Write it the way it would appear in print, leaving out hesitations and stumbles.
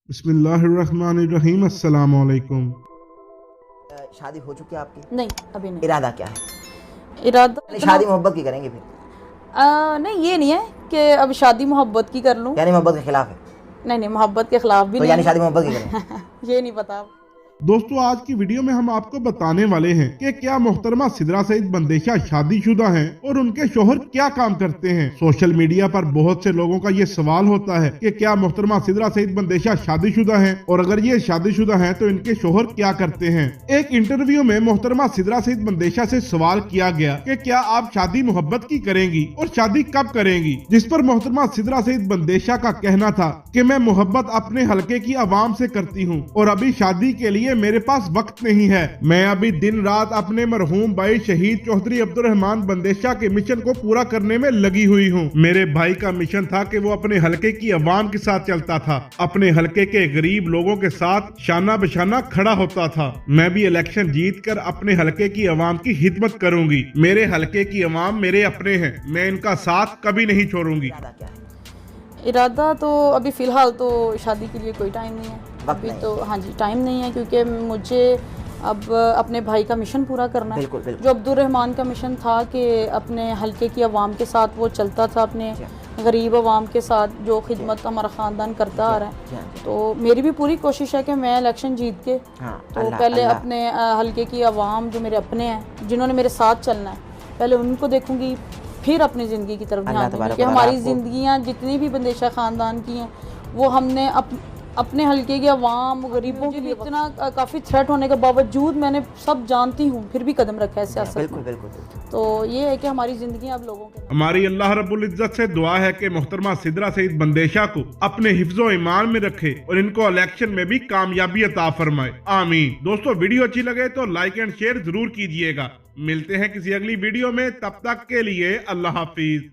बिस्मिल्लाहिर्रहमानिर्रहीम। अस्सलाम वालेकुम। शादी हो चुकी है आपकी? नहीं, अभी नहीं। इरादा क्या है? इरादा शादी मोहब्बत की करेंगे फिर? नहीं, ये नहीं है कि अब शादी मोहब्बत की कर लूं। यानी मोहब्बत के खिलाफ है? नहीं नहीं, मोहब्बत के खिलाफ भी तो नहीं यानी है। शादी मोहब्बत की करें? ये नहीं पता। दोस्तों, आज की वीडियो में हम आपको बताने वाले हैं कि क्या मोहतरमा सिद्रा सईद बंदेशा शादीशुदा हैं और उनके शोहर क्या काम करते हैं। सोशल मीडिया पर बहुत से लोगों का ये सवाल होता है कि क्या मोहतरमा सिद्रा सईद बंदेशा शादीशुदा हैं और अगर ये शादीशुदा हैं तो इनके शोहर क्या करते हैं। एक इंटरव्यू में मोहतरमा सिद्रा सईद बंदेशा से सवाल किया गया कि क्या आप शादी मोहब्बत की करेंगी और शादी कब करेंगी, जिस पर मोहतरमा सिद्रा सईद बंदेशा का कहना था कि मैं मोहब्बत अपने हलके की आवाम से करती हूँ और अभी शादी के लिए मेरे पास वक्त नहीं है। मैं अभी दिन रात अपने मरहूम भाई शहीद चौधरी अब्दुर्रहमान बंदेशा के मिशन को पूरा करने में लगी हुई हूँ। मेरे भाई का मिशन था कि वो अपने हलके की आवाम के साथ चलता था, अपने हलके के गरीब लोगों के साथ शाना बशाना खड़ा होता था। मैं भी इलेक्शन जीतकर अपने हलके की आवाम की खिदमत करूंगी। मेरे हलके की आवाम मेरे अपने हैं, मैं इनका साथ कभी नहीं छोड़ूंगी। इरादा क्या है? इरादा तो अभी फ़िलहाल तो शादी के लिए कोई टाइम नहीं है। वक्त अभी नहीं। तो हाँ जी, टाइम नहीं है क्योंकि मुझे अब अपने भाई का मिशन पूरा करना है। बिल्कुल बिल्कुल। जो अब्दुर्रहमान का मिशन था कि अपने हलके की आवाम के साथ वो चलता था, अपने गरीब आवाम के साथ जो खिदमत हमारा ख़ानदान करता आ रहा है। तो मेरी भी पूरी कोशिश है कि मैं इलेक्शन जीत के तो पहले अपने हलके की आवाम जो मेरे अपने हैं, जिन्होंने मेरे साथ चलना है, पहले उनको देखूंगी, फिर अपनी ज़िंदगी की तरफ ध्यान दूंगी कि हमारी ज़िंदगियाँ जितनी भी बंदेशा ख़ानदान की हैं वो हमने अपने हलके के अवाम गरीबों के लिए इतना काफ़ी थ्रेट होने के बावजूद मैंने सब जानती हूँ फिर भी कदम रखा है सियासत में। बिल्कुल। तो ये है कि हमारी ज़िंदगी अब लोगों के हमारी अल्लाह रब्बुल इज्जत से दुआ है कि मोहतरमा सिद्रा सईद बंदेशा को अपने हिफ्जो ईमान में रखे और इनको इलेक्शन में भी कामयाबी अता फरमाए, आमीन। दोस्तों, वीडियो अच्छी लगे तो लाइक एंड शेयर जरूर कीजिएगा। मिलते हैं किसी अगली वीडियो में, तब तक के लिए अल्लाह हाफिज।